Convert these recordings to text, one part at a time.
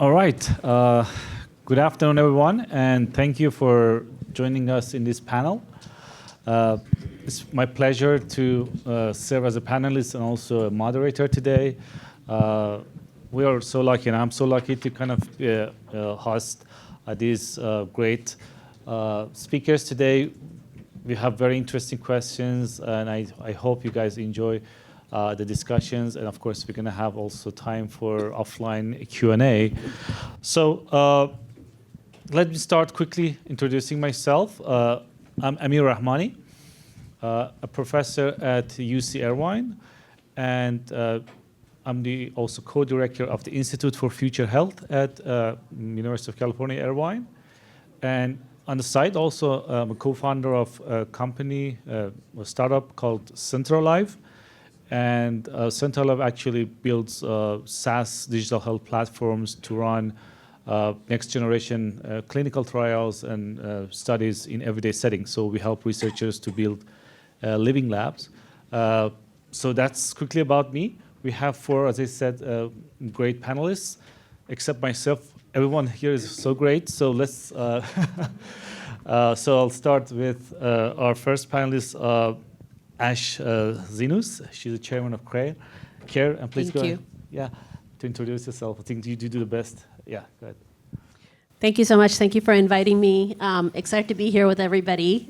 All right. Good afternoon, everyone, and thank you for joining us in this panel. It's my pleasure to serve as a panelist and also a moderator today. We are so lucky, and I'm so lucky to kind of host these great speakers today. We have very interesting questions, and I hope you guys enjoy the discussions. And of course, we're going to have also time for offline Q&A. So let me start quickly introducing myself. I'm Amir Rahmani, a professor at UC Irvine, and I'm the also co-director of the Institute for Future Health at University of California, Irvine. And on the side, also, I'm a co-founder of a company, a startup called CentralLive. And CentralLive actually builds SaaS digital health platforms to run next-generation clinical trials and studies in everyday settings. So we help researchers to build living labs. So that's quickly about me. We have four, as I said, great panelists, except myself. Everyone here is so great. So let's. So I'll start with our first panelist, Ash Zinus. She's the chairman of CARE. And please go ahead. Yeah, to introduce yourself. I think you do the best. Yeah, go ahead. Thank you so much. Thank you for inviting me. Excited to be here with everybody.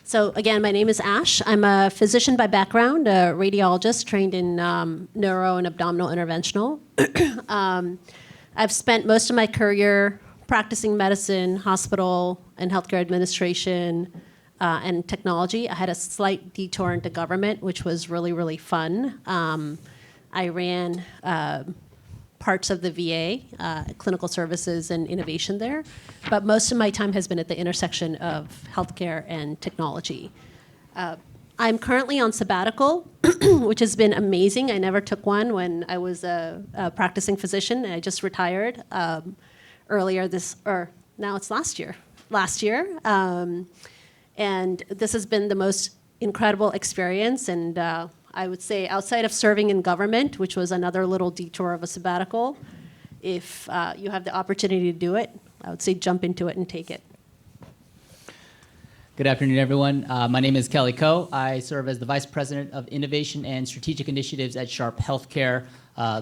So again, my name is Ash. I'm a physician by background, a radiologist trained in neuro and abdominal interventional. I've spent most of my career practicing medicine, hospital, and healthcare administration, and technology. I had a slight detour into government, which was really, really fun. I ran parts of the VA, clinical services and innovation there. But most of my time has been at the intersection of healthcare and technology. I'm currently on sabbatical, which has been amazing. I never took one when I was a practicing physician. I just retired earlier now it's last year. And this has been the most incredible experience. And I would say outside of serving in government, which was another little detour of a sabbatical, if you have the opportunity to do it, I would say jump into it and take it. Good afternoon, everyone. My name is Kelly Ko. I serve as the Vice President of Innovation and Strategic Initiatives at Sharp Healthcare,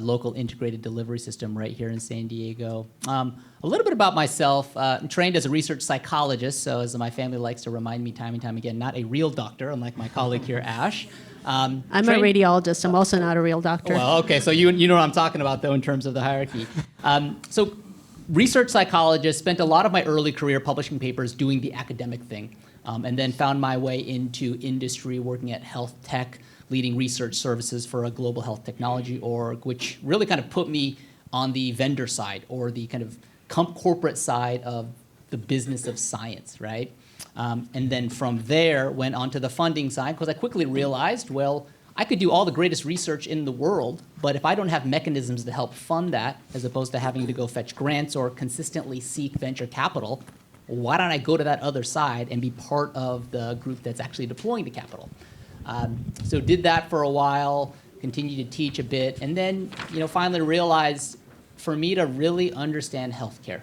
local integrated delivery system right here in San Diego. A little bit about myself. I'm trained as a research psychologist, so as my family likes to remind me time and time again, not a real doctor, unlike my colleague here, Ash. I'm a radiologist. I'm also not a real doctor. Well, okay, so you know what I'm talking about, though, in terms of the hierarchy. So research psychologist, spent a lot of my early career publishing papers doing the academic thing, and then found my way into industry, working at health tech, leading research services for a global health technology org, which really kind of put me on the vendor side or the kind of corporate side of the business of science, right? And then from there, went on to the funding side, because I quickly realized, well, I could do all the greatest research in the world, but if I don't have mechanisms to help fund that, as opposed to having to go fetch grants or consistently seek venture capital, why don't I go to that other side and be part of the group that's actually deploying the capital? So did that for a while, continued to teach a bit, and then finally realized for me to really understand healthcare,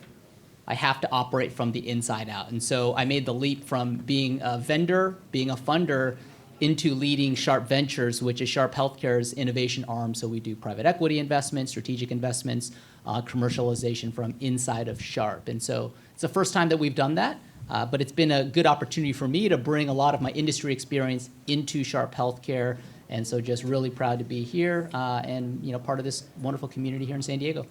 I have to operate from the inside out. And so I made the leap from being a vendor, being a funder, into leading Sharp Ventures, which is Sharp Healthcare's innovation arm. So we do private equity investments, strategic investments, commercialization from inside of Sharp. And so it's the first time that we've done that, but it's been a good opportunity for me to bring a lot of my industry experience into Sharp Healthcare. And so just really proud to be here and part of this wonderful community here in San Diego.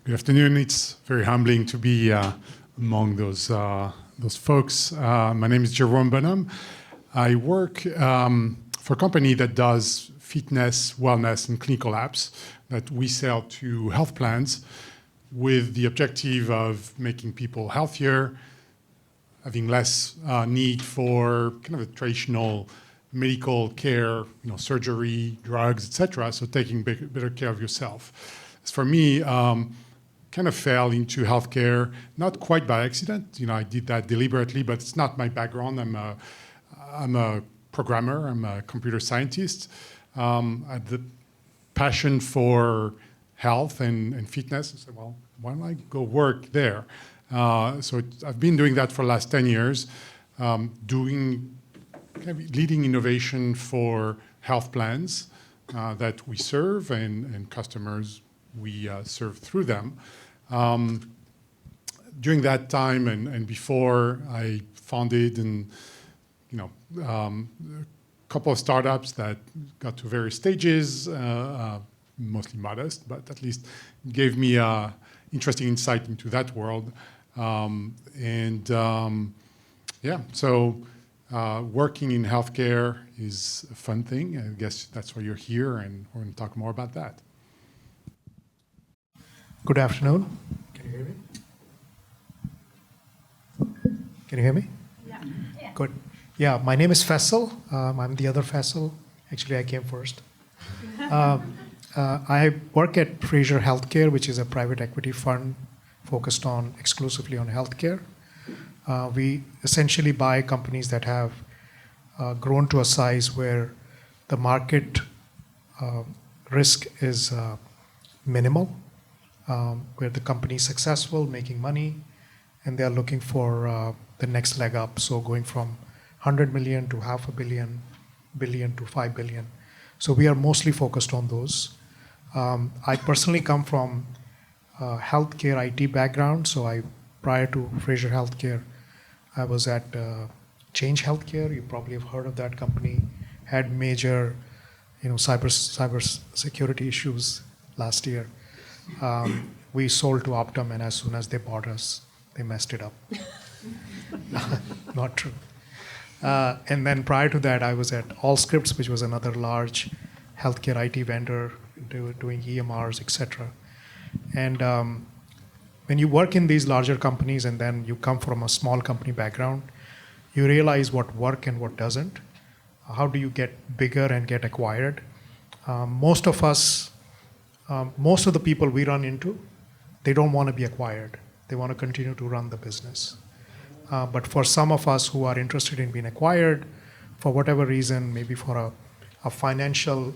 Good afternoon. It's very humbling to be among those folks. My name is Jerome Bonhomme. I work for a company that does fitness, wellness, and clinical apps that we sell to health plans with the objective of making people healthier, having less need for kind of a traditional medical care, surgery, drugs, etc. So taking better care of yourself. As for me, kind of fell into healthcare, not quite by accident. I did that deliberately, but it's not my background. I'm a programmer. I'm a computer scientist. I had the passion for health and fitness. I said, well, why don't I go work there? I've been doing that for the last 10 years, leading innovation for health plans that we serve and customers we serve through them. During that time and before, I founded a couple of startups that got to various stages, mostly modest, but at least gave me interesting insight into that world. Working in healthcare is a fun thing. I guess that's why you're here, and we're going to talk more about that. Good afternoon. Can you hear me? Can you hear me? Yeah. Good. Yeah, my name is Faisal. I'm the other Faisal. Actually, I came first. I work at Fraser Healthcare, which is a private equity fund focused exclusively on healthcare. We essentially buy companies that have grown to a size where the market risk is minimal, where the company is successful, making money, and they are looking for the next leg up. So going from 100 million to $500 million to $5 billion. So we are mostly focused on those. I personally come from healthcare IT background. So prior to Fraser Healthcare, I was at Change Healthcare. You probably have heard of that company. Had major, cyber security issues last year. We sold to Optum, and as soon as they bought us, they messed it up. Not true. And then prior to that, I was at Allscripts, which was another large healthcare IT vendor doing EMRs, et cetera. And when you work in these larger companies and then you come from a small company background, you realize what works and what doesn't. How do you get bigger and get acquired? Most of the people we run into, they don't want to be acquired. They want to continue to run the business. But for some of us who are interested in being acquired, for whatever reason, maybe for a financial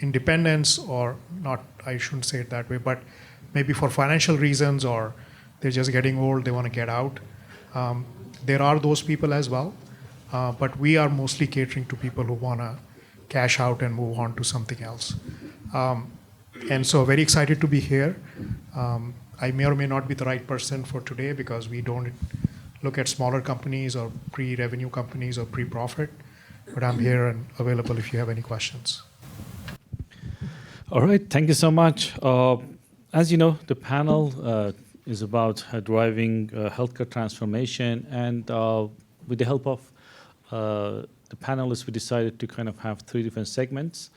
independence, or not, I shouldn't say it that way, but maybe for financial reasons, or they're just getting old, they want to get out. There are those people as well, but we are mostly catering to people who want to cash out and move on to something else. And so very excited to be here. I may or may not be the right person for today because we don't look at smaller companies or pre-revenue companies or pre-profit, but I'm here and available if you have any questions. All right, thank you so much. As you know, the panel is about driving healthcare transformation, and with the help of the panelists, we decided to kind of have 3 different segments.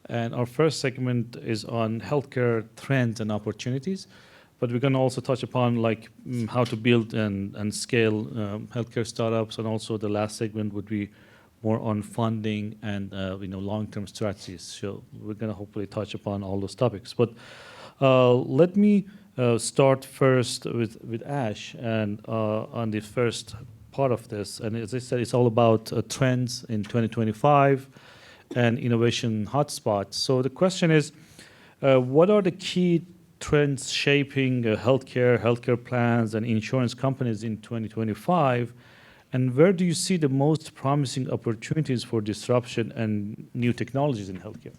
And our first segment is on healthcare trends and opportunities, but we're going to also touch upon how to build and scale healthcare startups, and also the last segment would be more on funding and long-term strategies. So we're going to hopefully touch upon all those topics. But let me start first with Ash and on the first part of this. And as I said, it's all about trends in 2025 and innovation hotspots. So the question is, what are the key trends shaping healthcare plans and insurance companies in 2025? And where do you see the most promising opportunities for disruption and new technologies in healthcare?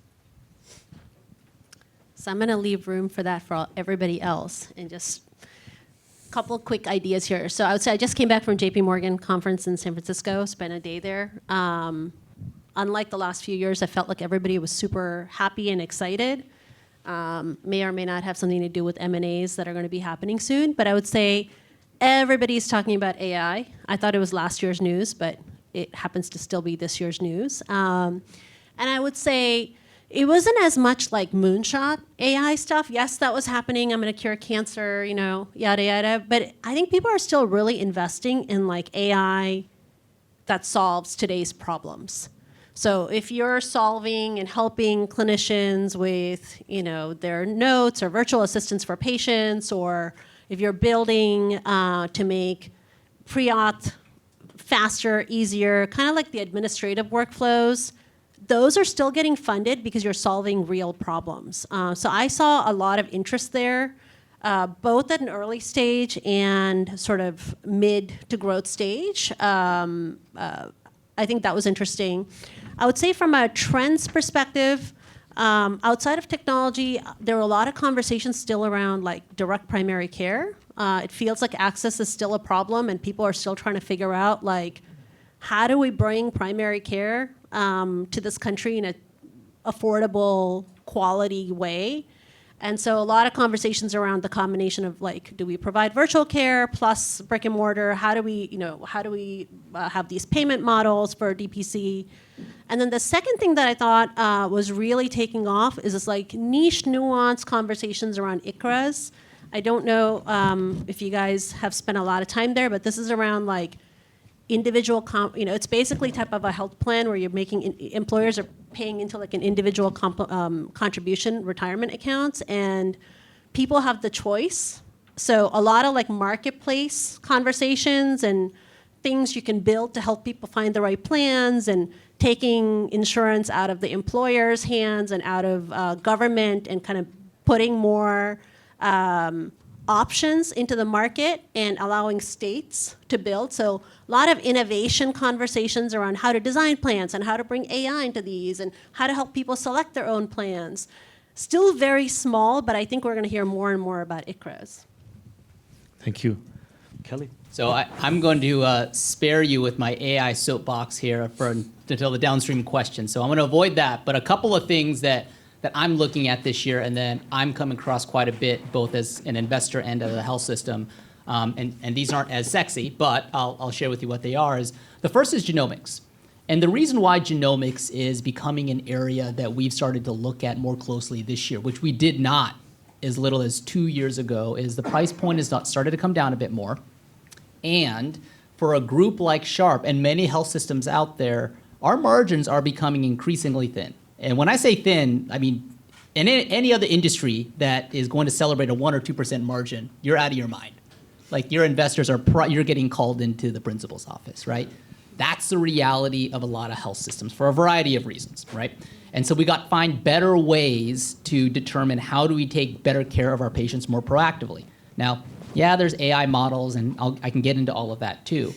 So I'm going to leave room for that for everybody else, and just a couple of quick ideas here. So I would say I just came back from JP Morgan conference in San Francisco, spent a day there. Unlike the last few years, I felt like everybody was super happy and excited. May or may not have something to do with M&As that are going to be happening soon, but I would say everybody's talking about AI. I thought it was last year's news, but it happens to still be this year's news. And I would say it wasn't as much like moonshot AI stuff. Yes, that was happening. I'm going to cure cancer, yada, yada. But I think people are still really investing in AI that solves today's problems. So if you're solving and helping clinicians with, their notes or virtual assistants for patients, or if you're building to make pre-auth faster, easier, kind of like the administrative workflows, those are still getting funded because you're solving real problems. So I saw a lot of interest there, both at an early stage and sort of mid to growth stage. I think that was interesting. I would say from a trends perspective, outside of technology, there were a lot of conversations still around like direct primary care. It feels like access is still a problem, and people are still trying to figure out like, how do we bring primary care to this country in an affordable, quality way? And so a lot of conversations around the combination of like, do we provide virtual care plus brick and mortar? How do we have these payment models for DPC? And then the second thing that I thought was really taking off is this like niche, nuanced conversations around ICRAs. I don't know if you guys have spent a lot of time there, but this is around like individual, it's basically type of a health plan where you're making, employers are paying into like an individual contribution retirement accounts, and people have the choice. So a lot of like marketplace conversations and things you can build to help people find the right plans, and taking insurance out of the employer's hands and out of government, and kind of putting more options into the market and allowing states to build. So a lot of innovation conversations around how to design plans and how to bring AI into these and how to help people select their own plans. Still very small, but I think we're going to hear more and more about ICRAs. Thank you. Kelly? So I'm going to spare you with my AI soapbox here until the downstream question. So I'm going to avoid that, but a couple of things that I'm looking at this year, and then I'm coming across quite a bit, both as an investor and as a health system, and these aren't as sexy, but I'll share with you what they are. Is the first is genomics. And the reason why genomics is becoming an area that we've started to look at more closely this year, which we did not as little as 2 years ago, is the price point has started to come down a bit more. And for a group like Sharp and many health systems out there, our margins are becoming increasingly thin. And when I say thin, I mean, in any other industry that is going to celebrate a 1 or 2% margin, you're out of your mind. Like your investors you're getting called into the principal's office, right? That's the reality of a lot of health systems for a variety of reasons, right? And so we got to find better ways to determine how do we take better care of our patients more proactively. Now, yeah, there's AI models, and I can get into all of that too.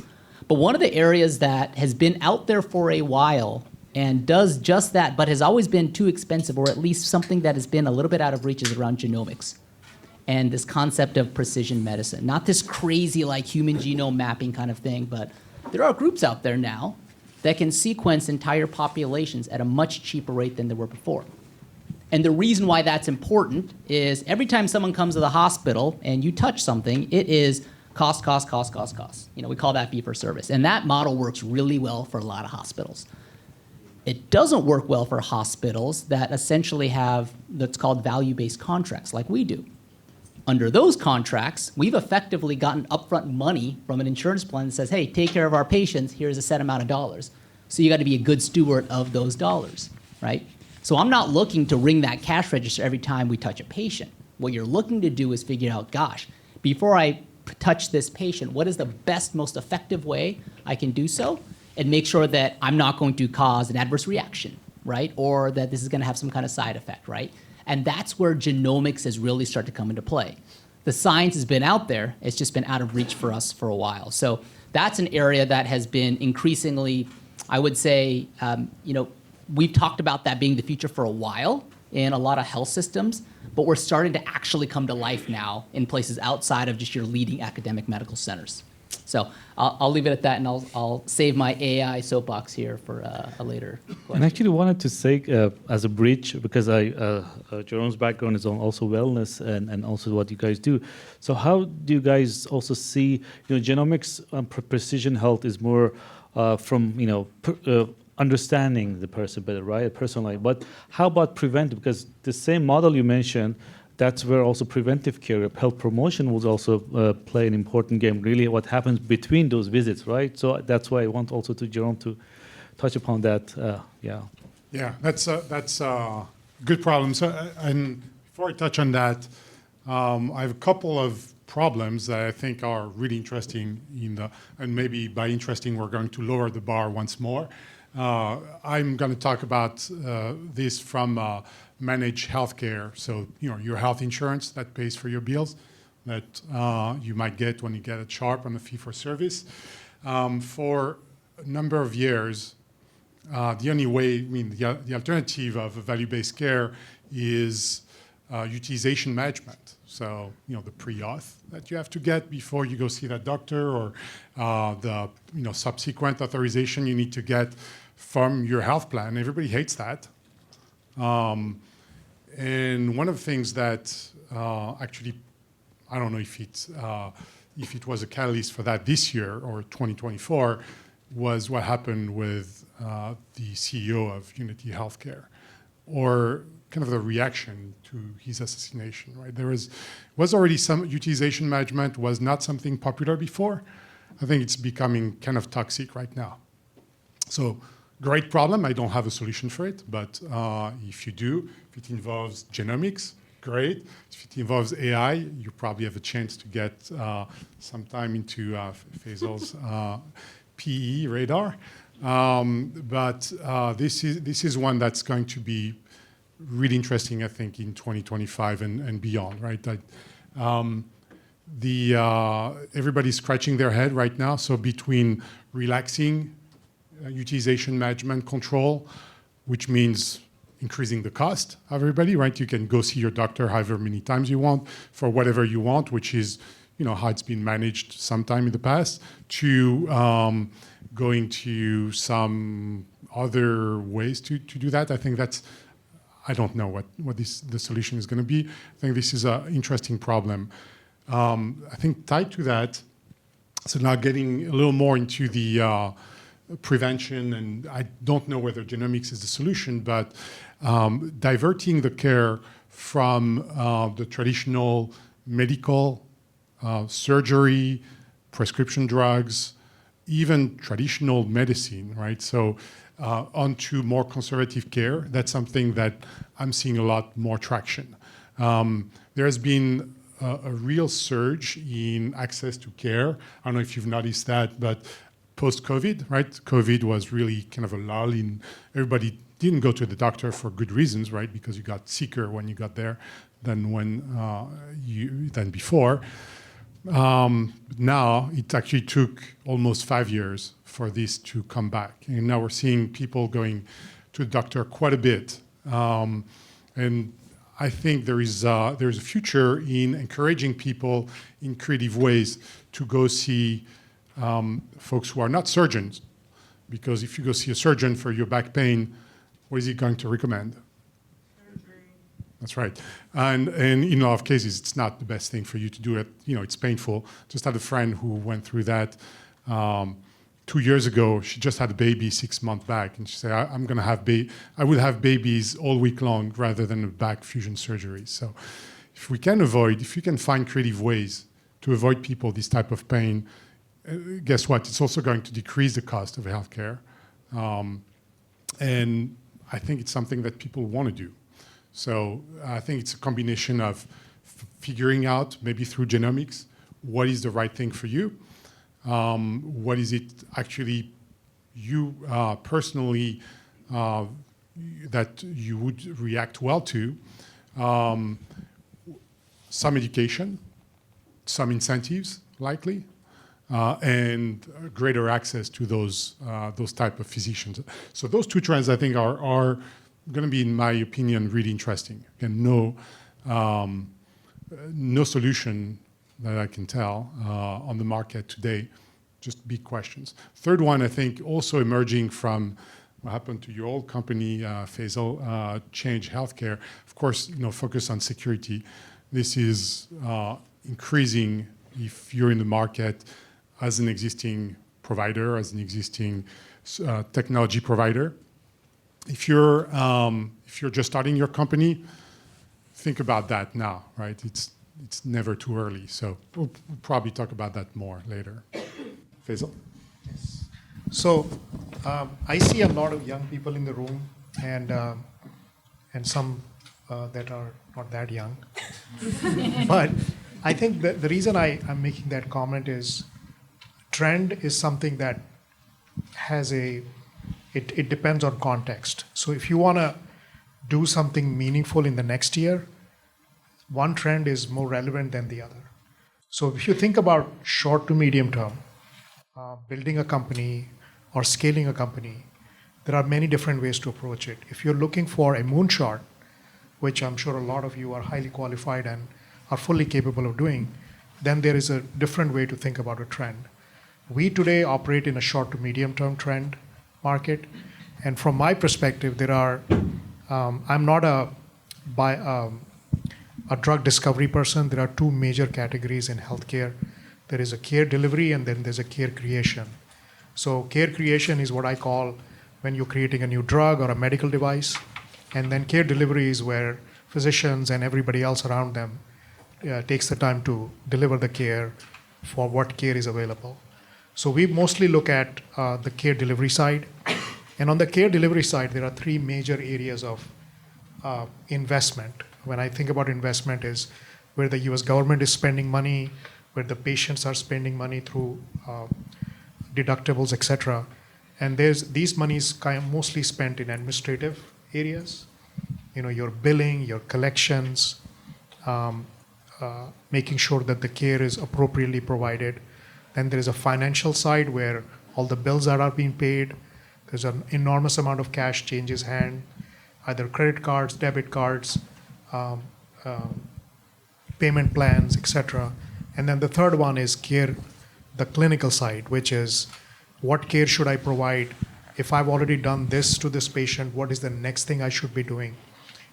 But one of the areas that has been out there for a while and does just that, but has always been too expensive, or at least something that has been a little bit out of reach, is around genomics and this concept of precision medicine. Not this crazy like human genome mapping kind of thing, but there are groups out there now that can sequence entire populations at a much cheaper rate than they were before. And the reason why that's important is every time someone comes to the hospital and you touch something, it is cost. We call that fee for service. And that model works really well for a lot of hospitals. It doesn't work well for hospitals that essentially have that's called value-based contracts like we do. Under those contracts, we've effectively gotten upfront money from an insurance plan that says, hey, take care of our patients, here's a set amount of dollars. So you got to be a good steward of those dollars, right? So I'm not looking to ring that cash register every time we touch a patient. What you're looking to do is figure out, gosh, before I touch this patient, what is the best, most effective way I can do so? And make sure that I'm not going to cause an adverse reaction, right? Or that this is going to have some kind of side effect, right? And that's where genomics has really started to come into play. The science has been out there. It's just been out of reach for us for a while. So that's an area that has been increasingly, I would say, we've talked about that being the future for a while in a lot of health systems, but we're starting to actually come to life now in places outside of just your leading academic medical centers. So I'll leave it at that, and I'll save my AI soapbox here for a later question. And I actually wanted to say, as a bridge, because Jerome's background is on also wellness and also what you guys do. So how do you guys also see, genomics precision health is more from, understanding the person better, right? Personalized. But how about preventive? Because the same model you mentioned, that's where also preventive care, health promotion would also play an important game, really what happens between those visits, right? So that's why I want also to Jerome to touch upon that, yeah. Yeah, that's a good problem. So, and before I touch on that, I have a couple of problems that I think are really interesting and maybe by interesting, we're going to lower the bar once more. I'm going to talk about this from managed healthcare. So, your health insurance that pays for your bills that you might get when you get at Sharp on a fee-for-service. For a number of years, the only way, the alternative of a value-based care is utilization management. So, the pre-auth that you have to get before you go see that doctor, or the subsequent authorization you need to get from your health plan. Everybody hates that. And one of the things that actually, I don't know if it was a catalyst for that this year or 2024, was what happened with the CEO of Unity Healthcare, or kind of the reaction to his assassination, right? There was already some utilization management, was not something popular before. I think it's becoming kind of toxic right now. So great problem. I don't have a solution for it, but if you do, if it involves genomics, great. If it involves AI, you probably have a chance to get sometime into Faisal's PE radar. But this is one that's going to be really interesting, I think, in 2025 and beyond, right? Everybody's scratching their head right now. So between relaxing utilization management control, which means increasing the cost of everybody, right? You can go see your doctor however many times you want for whatever you want, which is how it's been managed sometime in the past, to going to some other ways to do that. I think I don't know what the solution is going to be. I think this is an interesting problem. I think tied to that, so now getting a little more into the prevention, and I don't know whether genomics is the solution, but diverting the care from the traditional medical, surgery, prescription drugs, even traditional medicine, right? So onto more conservative care. That's something that I'm seeing a lot more traction. There has been a real surge in access to care. I don't know if you've noticed that, but post-COVID, right? COVID was really kind of a lull in, everybody didn't go to the doctor for good reasons, right? Because you got sicker when you got there than than before. Now it actually took almost 5 years for this to come back, and now we're seeing people going to the doctor quite a bit. And I think there's a future in encouraging people in creative ways to go see folks who are not surgeons, because if you go see a surgeon for your back pain, what is he going to recommend? That's right. And in a lot of cases, it's not the best thing for you to do it. It's painful. Just had a friend who went through that 2 years ago. She just had a baby 6 months back, and she said, I will have babies all week long rather than a back fusion surgery. So if you can find creative ways to avoid people this type of pain, guess what? It's also going to decrease the cost of healthcare. And I think it's something that people want to do. So I think it's a combination of figuring out, maybe through genomics, what is the right thing for you. What is it actually you personally that you would react well to. Some education, some incentives, likely, and greater access to those type of physicians. So those two trends, I think, are going to be, in my opinion, really interesting. And no solution that I can tell on the market today, just big questions. Third one, I think, also emerging from what happened to your old company, Faisal, Change Healthcare. Of course, focus on security. This is increasing if you're in the market as an existing provider, as an existing technology provider. If you're just starting your company, think about that now, right? It's never too early. So we'll probably talk about that more later. Faisal? Yes. So I see a lot of young people in the room, and some that are not that young. But I think that the reason I'm making that comment is trend is something that has a it depends on context. So if you want to do something meaningful in the next year, one trend is more relevant than the other. So if you think about short to medium term, building a company or scaling a company, there are many different ways to approach it. If you're looking for a moonshot, which I'm sure a lot of you are highly qualified and are fully capable of doing, then there is a different way to think about a trend. We today operate in a short to medium term trend market. And from my perspective, there are, I'm not a drug discovery person. There are two major categories in healthcare. There is a care delivery and then there's a care creation. So care creation is what I call when you're creating a new drug or a medical device. And then care delivery is where physicians and everybody else around them takes the time to deliver the care for what care is available. So we mostly look at the care delivery side. And on the care delivery side, there are three major areas of investment. When I think about investment is where the US government is spending money, where the patients are spending money through deductibles, et cetera. And these monies kind of mostly spent in administrative areas. Your billing, your collections, making sure that the care is appropriately provided. Then there is a financial side where all the bills that are being paid, there's an enormous amount of cash changes hand, either credit cards, debit cards, payment plans, etc. And then the third one is care, the clinical side, which is what care should I provide? If I've already done this to this patient, what is the next thing I should be doing?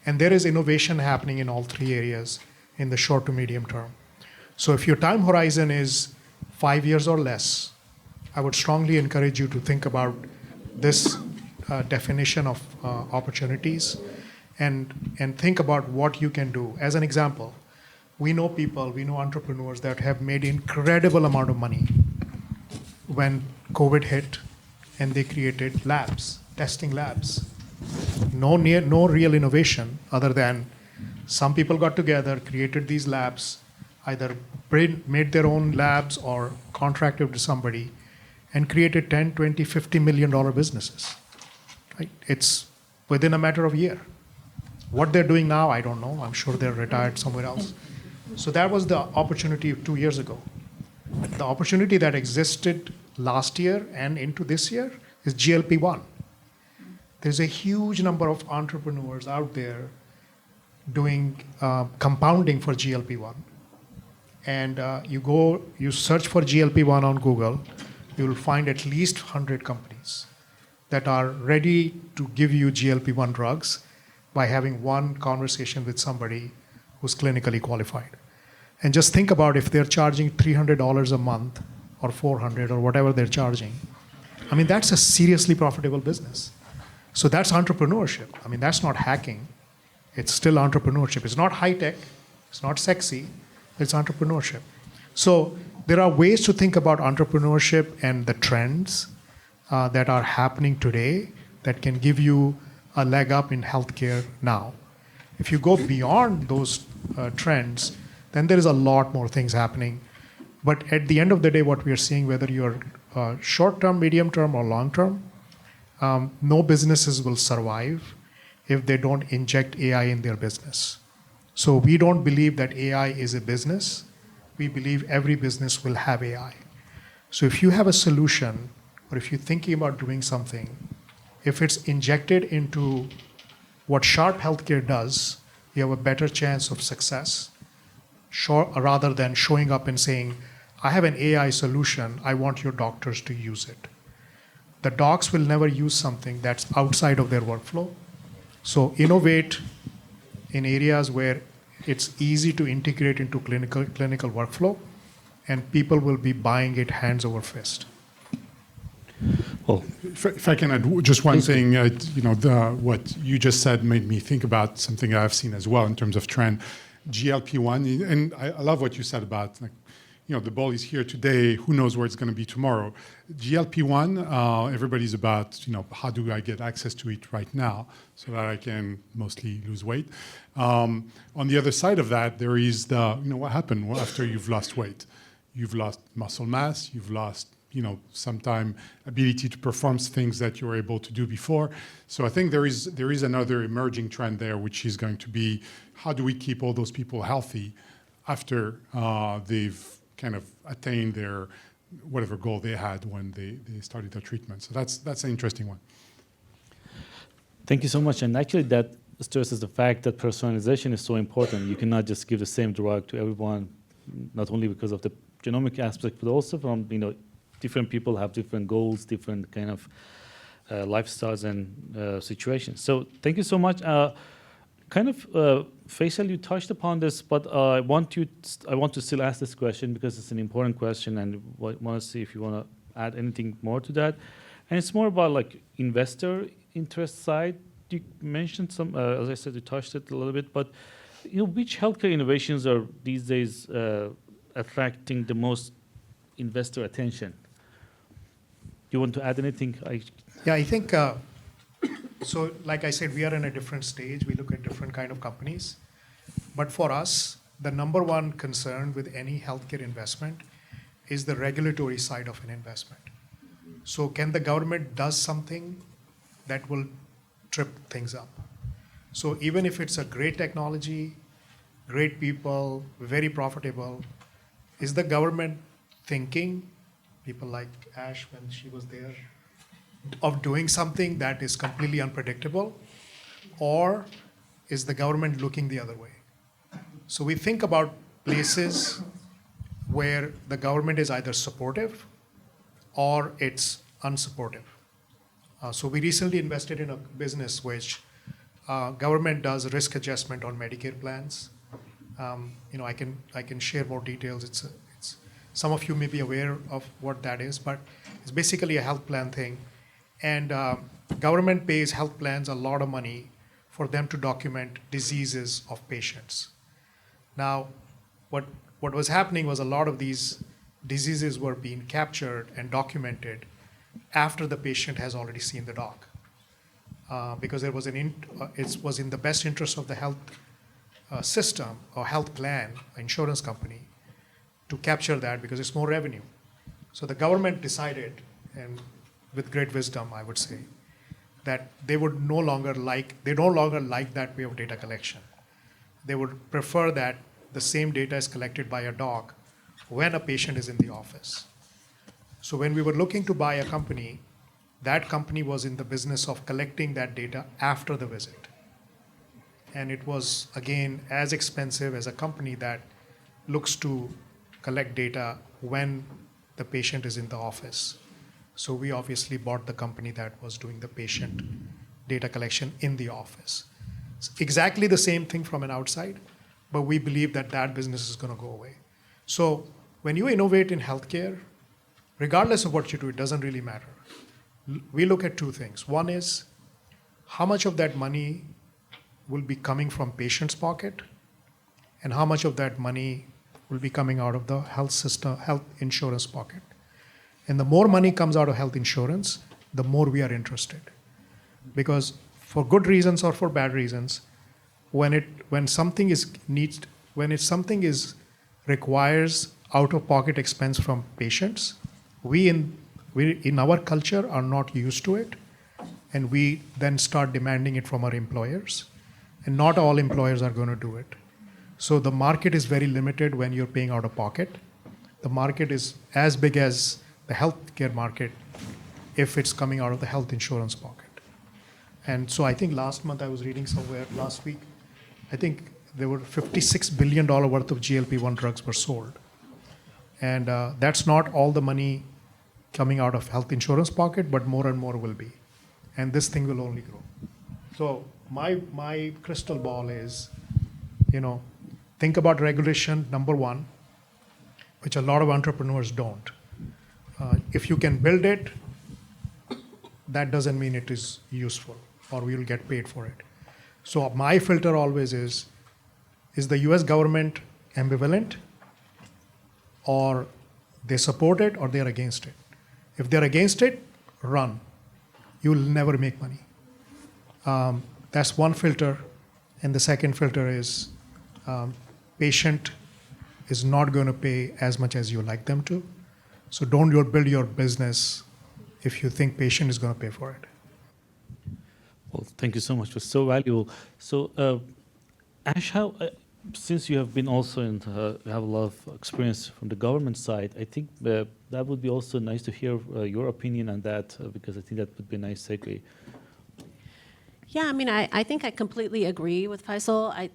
And there is innovation happening in all three areas in the short to medium term. So if your time horizon is 5 years or less, I would strongly encourage you to think about this definition of opportunities and think about what you can do. As an example, we know entrepreneurs that have made incredible amount of money when COVID hit and they created labs, testing labs. No real innovation other than some people got together, created these labs, either made their own labs or contracted to somebody and created 10, 20, $50 million businesses. Right? It's within a matter of a year. What they're doing now, I don't know. I'm sure they're retired somewhere else. So that was the opportunity 2 years ago. The opportunity that existed last year and into this year is GLP-1. There's a huge number of entrepreneurs out there doing compounding for GLP-1. And you search for GLP-1 on Google, you will find at least 100 companies that are ready to give you GLP-1 drugs by having one conversation with somebody who's clinically qualified. And just think about if they're charging $300 a month or $400 or whatever they're charging. I mean, that's a seriously profitable business. So that's entrepreneurship. I mean, that's not hacking. It's still entrepreneurship. It's not high tech. It's not sexy. It's entrepreneurship. So there are ways to think about entrepreneurship and the trends that are happening today that can give you a leg up in healthcare now. If you go beyond those trends, then there is a lot more things happening. But at the end of the day, what we are seeing, whether you're short-term, medium-term, or long-term, no businesses will survive if they don't inject AI in their business. So we don't believe that AI is a business. We believe every business will have AI. So if you have a solution, or if you're thinking about doing something, if it's injected into what Sharp Healthcare does, you have a better chance of success, rather than showing up and saying, I have an AI solution, I want your doctors to use it. The docs will never use something that's outside of their workflow. So innovate in areas where it's easy to integrate into clinical workflow, and people will be buying it hands over fist. Well, if I can add just one thing, what you just said made me think about something I've seen as well in terms of trend, GLP-1, and I love what you said about the ball is here today. Who knows where it's going to be tomorrow? GLP-1, everybody's about, how do I get access to it right now so that I can mostly lose weight? On the other side of that, there is what happened after you've lost weight? You've lost muscle mass. You've lost, sometime ability to perform things that you were able to do before. So I think there is another emerging trend there, which is going to be how do we keep all those people healthy after they've kind of attained their whatever goal they had when they started their treatment. So that's an interesting one. Thank you so much. And actually, that stresses the fact that personalization is so important. You cannot just give the same drug to everyone, not only because of the genomic aspect, but also from different people have different goals, different kind of lifestyles and situations. So thank you so much. Faisal, you touched upon this, but I want to still ask this question because it's an important question, and want to see if you want to add anything more to that. And it's more about like investor interest side. You mentioned some, as I said, you touched it a little bit, but which healthcare innovations are these days attracting the most investor attention? You want to add anything? Yeah, I think, so like I said, we are in a different stage. We look at different kind of companies. But for us, the number one concern with any healthcare investment is the regulatory side of an investment. So can the government does something that will trip things up? So even if it's a great technology, great people, very profitable, is the government thinking, people like Ash when she was there, of doing something that is completely unpredictable? Or is the government looking the other way? So we think about places where the government is either supportive or it's unsupportive. So we recently invested in a business which government does risk adjustment on Medicare plans. I can share more details. It's some of you may be aware of what that is, but it's basically a health plan thing. And government pays health plans a lot of money for them to document diseases of patients. Now, what was happening was a lot of these diseases were being captured and documented after the patient has already seen the doc, because it was in the best interest of the health system or health plan, insurance company, to capture that because it's more revenue. So the government decided, and with great wisdom, I would say, that they no longer like that way of data collection. They would prefer that the same data is collected by a doc when a patient is in the office. So when we were looking to buy a company, that company was in the business of collecting that data after the visit. And it was, again, as expensive as a company that looks to collect data when the patient is in the office. So we obviously bought the company that was doing the patient data collection in the office. It's exactly the same thing from an outside, but we believe that business is going to go away. So when you innovate in healthcare, regardless of what you do, it doesn't really matter. We look at two things. One is how much of that money will be coming from patient's pocket, and how much of that money will be coming out of the health system, health insurance pocket. And the more money comes out of health insurance, the more we are interested. Because for good reasons or for bad reasons, when something requires out-of-pocket expense from patients, we in our culture are not used to it, and we then start demanding it from our employers. And not all employers are going to do it. So the market is very limited when you're paying out of pocket. The market is as big as the healthcare market if it's coming out of the health insurance pocket. And so I think last month I was reading somewhere, last week, I think there were $56 billion worth of GLP-1 drugs were sold. And that's not all the money coming out of health insurance pocket, but more and more will be. And this thing will only grow. So my crystal ball is, think about regulation, number one, which a lot of entrepreneurs don't. If you can build it, that doesn't mean it is useful or we will get paid for it. So my filter always is the US government ambivalent, or they support it or they're against it? If they're against it, run. You'll never make money. That's one filter. And the second filter is patient is not going to pay as much as you like them to. So don't build your business if you think patient is going to pay for it. Well, thank you so much. It was so valuable. So, Ash, how, since you have been also you have a lot of experience from the government side, I think that would be also nice to hear your opinion on that, because I think that would be a nice segue. Yeah, I mean, I think I completely agree with Faisal.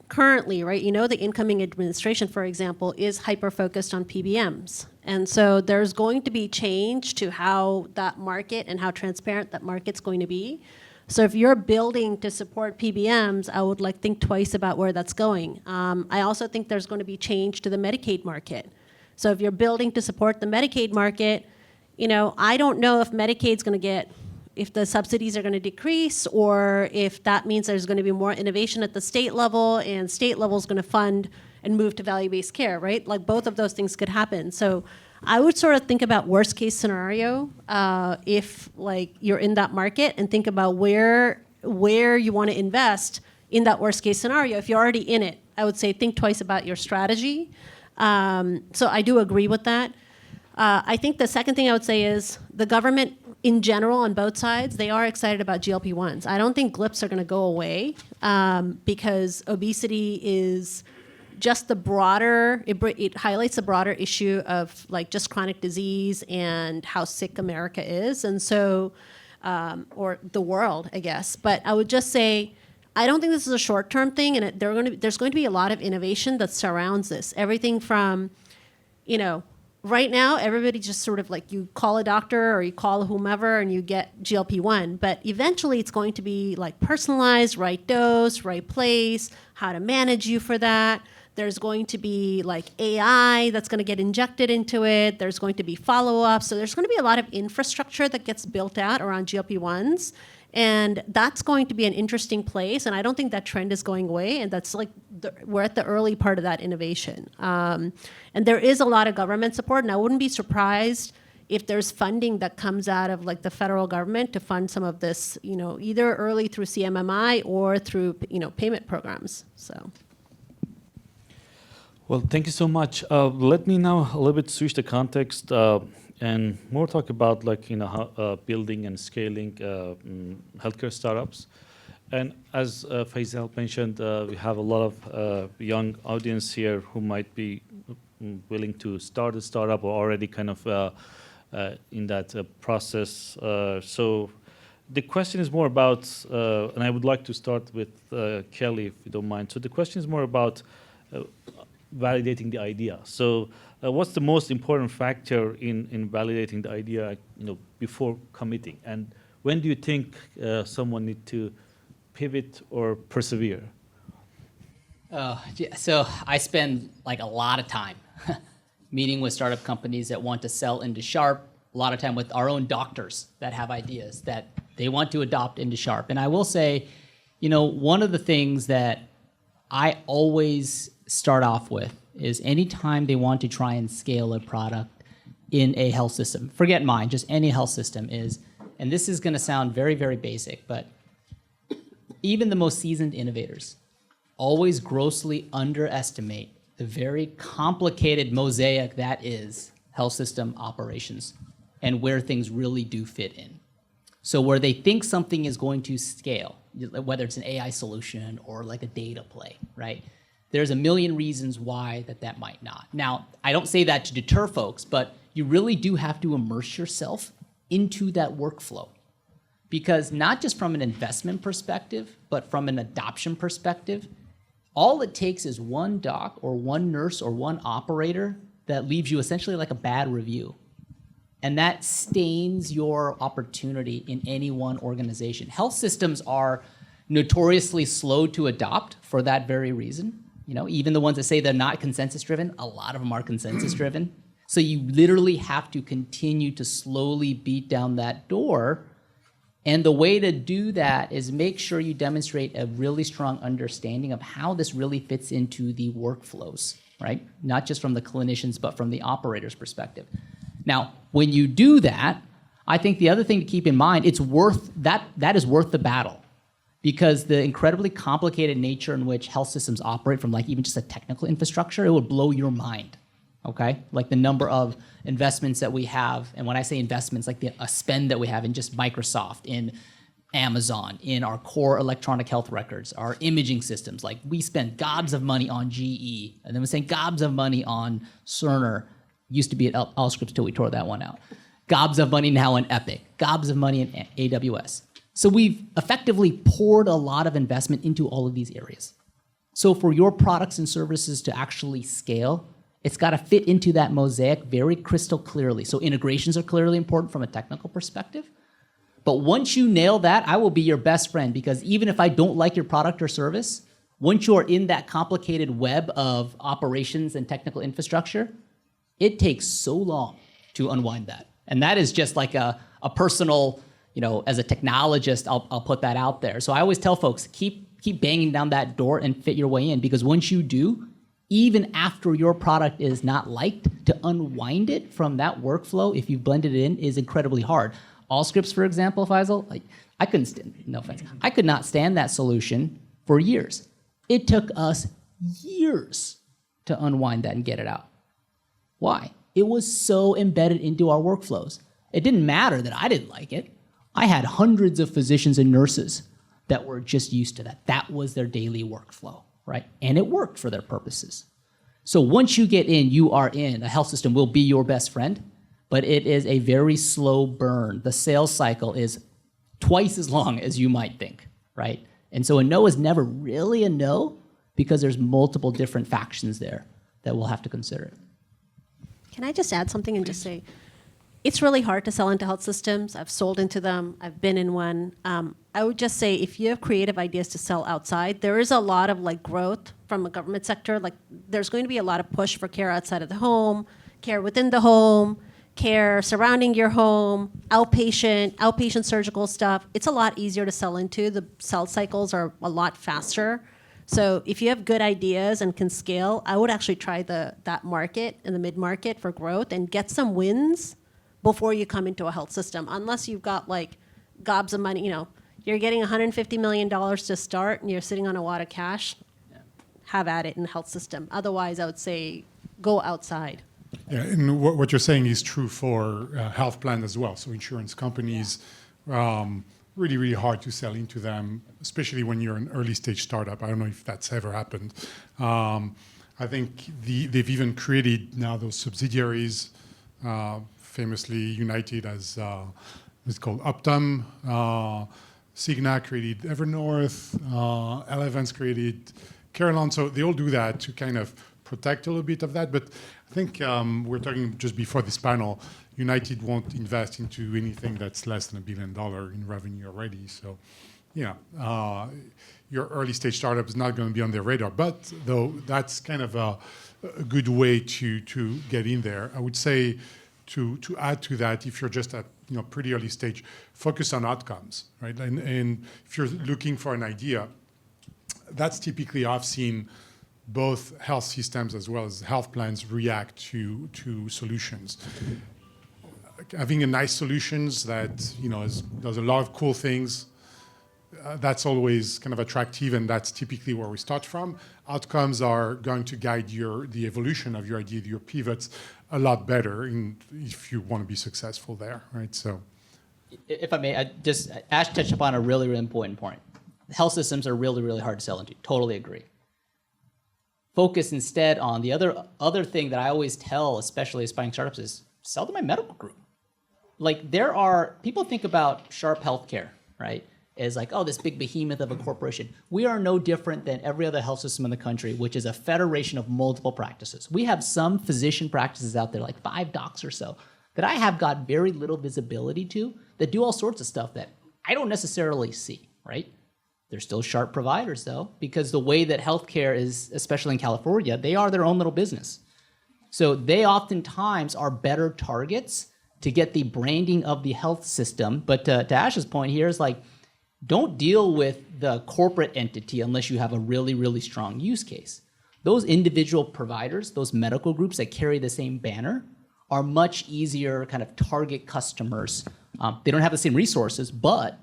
Currently, right, the incoming administration, for example, is hyper-focused on PBMs. And so there's going to be change to how that market and how transparent that market's going to be. So if you're building to support PBMs, I would think twice about where that's going. I also think there's going to be change to the Medicaid market. So if you're building to support the Medicaid market, I don't know if Medicaid's going to if the subsidies are going to decrease, or if that means there's going to be more innovation at the state level, and state level is going to fund and move to value-based care, right? Both of those things could happen. So I would sort of think about worst case scenario if you're in that market, and think about where you want to invest in that worst case scenario. If you're already in it, I would say think twice about your strategy. So I do agree with that. I think the second thing I would say is the government in general on both sides, they are excited about GLP-1s. I don't think GLPs are going to go away because obesity is just the broader, it highlights the broader issue of just chronic disease and how sick America is. And so, or the world, I guess. But I would just say, I don't think this is a short-term thing, and there's going to be a lot of innovation that surrounds this. Everything from, right now, everybody just sort of you call a doctor or you call whomever and you get GLP-1. But eventually it's going to be personalized, right dose, right place, how to manage you for that. There's going to be AI that's going to get injected into it. There's going to be follow-up. So there's going to be a lot of infrastructure that gets built out around GLP-1s. And that's going to be an interesting place. And I don't think that trend is going away. And that's we're at the early part of that innovation. And there is a lot of government support. And I wouldn't be surprised if there's funding that comes out of the federal government to fund some of this, either early through CMMI or through, payment programs. So. Well, thank you so much. Let me now a little bit switch the context and more talk about how building and scaling healthcare startups. And as Faisal mentioned, we have a lot of young audience here who might be willing to start a startup or already kind of in that process. So the question is more about, and I would like to start with Kelly, if you don't mind. So the question is more about validating the idea. So what's the most important factor in validating the idea before committing? And when do you think someone needs to pivot or persevere? So I spend a lot of time meeting with startup companies that want to sell into Sharp, a lot of time with our own doctors that have ideas that they want to adopt into Sharp. And I will say, one of the things that I always start off with is anytime they want to try and scale a product in a health system, forget mine, just any health system is, and this is going to sound very, very basic, but even the most seasoned innovators always grossly underestimate the very complicated mosaic that is health system operations and where things really do fit in. So where they think something is going to scale, whether it's an AI solution or a data play, right? There's a million reasons why that might not. Now, I don't say that to deter folks, but you really do have to immerse yourself into that workflow. Because not just from an investment perspective, but from an adoption perspective, all it takes is one doc or one nurse or one operator that leaves you essentially a bad review. And that stains your opportunity in any one organization. Health systems are notoriously slow to adopt for that very reason. Even the ones that say they're not consensus-driven, a lot of them are consensus-driven. So you literally have to continue to slowly beat down that door. And the way to do that is make sure you demonstrate a really strong understanding of how this really fits into the workflows, right? Not just from the clinicians, but from the operator's perspective. Now, when you do that, I think the other thing to keep in mind, it's worth that is worth the battle. Because the incredibly complicated nature in which health systems operate from even just a technical infrastructure, it would blow your mind. okay? Like the number of investments that we have, and when I say investments, like a spend that we have in just Microsoft, in Amazon, in our core electronic health records, our imaging systems. Like we spend gobs of money on GE, and then we spend gobs of money on Cerner. Used to be at Allscripts till we tore that one out. Gobs of money now in Epic, gobs of money in AWS. So we've effectively poured a lot of investment into all of these areas. So for your products and services to actually scale, it's got to fit into that mosaic very crystal clearly. So integrations are clearly important from a technical perspective. But once you nail that, I will be your best friend, because even if I don't like your product or service, once you're in that complicated web of operations and technical infrastructure, it takes so long to unwind that. And that is just like a personal, as a technologist, I'll put that out there. So I always tell folks, keep banging down that door and fit your way in, because once you do, even after your product is not liked, to unwind it from that workflow, if you've blended it in, is incredibly hard. Allscripts, for example, Faisal, I couldn't stand, no offense, I could not stand that solution for years. It took us years to unwind that and get it out. Why? It was so embedded into our workflows. It didn't matter that I didn't like it. I had hundreds of physicians and nurses that were just used to that. That was their daily workflow, right? And it worked for their purposes. So once you get in, you are in. A health system will be your best friend, but it is a very slow burn. The sales cycle is twice as long as you might think, right? And so a no is never really a no, because there's multiple different factions there that we'll have to consider. Can I just add something and just say, it's really hard to sell into health systems. I've sold into them. I've been in one. I would just say, if you have creative ideas to sell outside, there is a lot of growth from the government sector. There's going to be a lot of push for care outside of the home, care within the home, care surrounding your home, outpatient surgical stuff. It's a lot easier to sell into. The sales cycles are a lot faster. So if you have good ideas and can scale, I would actually try that market in the mid-market for growth and get some wins before you come into a health system. Unless you've got gobs of money, you're getting $150 million to start and you're sitting on a wad of cash, have at it in the health system. Otherwise, I would say go outside. Yeah, and what you're saying is true for health plans as well. So insurance companies, really, really hard to sell into them, especially when you're an early stage startup. I don't know if that's ever happened. I think they've even created now those subsidiaries, famously United as it's called Optum. Cigna created Evernorth. Elevance created Carelon. So they all do that to kind of protect a little bit of that. But I think we're talking just before this panel, United won't invest into anything that's less than $1 billion in revenue already. So, your early stage startup is not going to be on their radar. But though that's kind of a good way to get in there. I would say to add to that, if you're just at pretty early stage, focus on outcomes, right? And if you're looking for an idea, that's typically I've seen both health systems as well as health plans react to solutions. Having a nice solutions that does a lot of cool things, that's always kind of attractive, and that's typically where we start from. Outcomes are going to guide the evolution of your idea, your pivots, a lot better if you want to be successful there, right? So, if I may, Ash touched upon a really, really important point. Health systems are really, really hard to sell into. Totally agree. Focus instead on the other thing that I always tell, especially aspiring startups, is sell to my medical group. People think about Sharp Healthcare, right, as this big behemoth of a corporation. We are no different than every other health system in the country, which is a federation of multiple practices. We have some physician practices out there, 5 docs or so, that I have got very little visibility to, that do all sorts of stuff that I don't necessarily see, right? They're still Sharp providers, though, because the way that healthcare is, especially in California, they are their own little business. So they oftentimes are better targets to get the branding of the health system. But to Ash's point here is don't deal with the corporate entity unless you have a really, really strong use case. Those individual providers, those medical groups that carry the same banner, are much easier kind of target customers. They don't have the same resources, but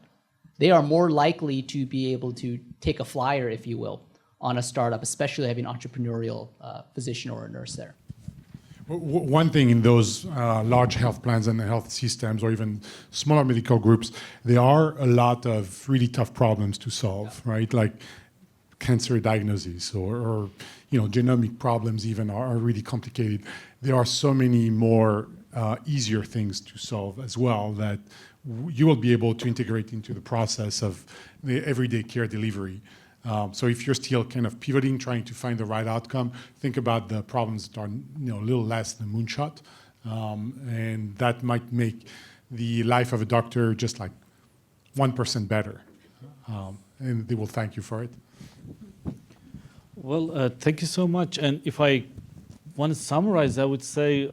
they are more likely to be able to take a flyer, if you will, on a startup, especially having an entrepreneurial physician or a nurse there. One thing in those large health plans and health systems, or even smaller medical groups, there are a lot of really tough problems to solve, right? Like cancer diagnosis or genomic problems even are really complicated. There are so many more easier things to solve as well that you will be able to integrate into the process of the everyday care delivery. So if you're still kind of pivoting, trying to find the right outcome, think about the problems that are a little less than moonshot, and that might make the life of a doctor just like 1% better, and they will thank you for it. Well, thank you so much. And if I want to summarize, I would say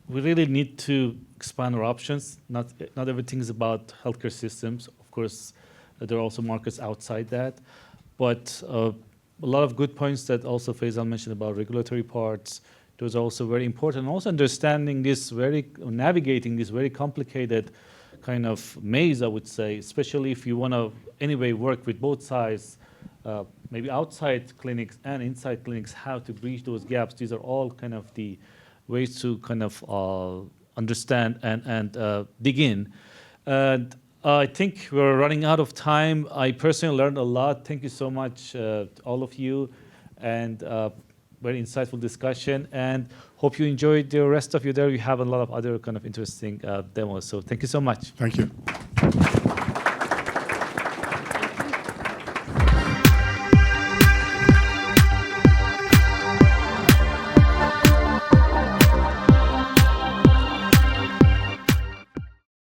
we really need to expand our options. Not everything is about healthcare systems. Of course, there are also markets outside that. But a lot of good points that also Faisal mentioned about regulatory parts. Those are also very important. Also understanding this navigating this very complicated kind of maze, I would say, especially if you want to anyway work with both sides, maybe outside clinics and inside clinics, how to bridge those gaps. These are all kind of the ways to kind of understand and dig in. And I think we're running out of time. I personally learned a lot. Thank you so much, to all of you, and very insightful discussion. And hope you enjoyed the rest of your day. We have a lot of other kind of interesting demos. So thank you so much. Thank you.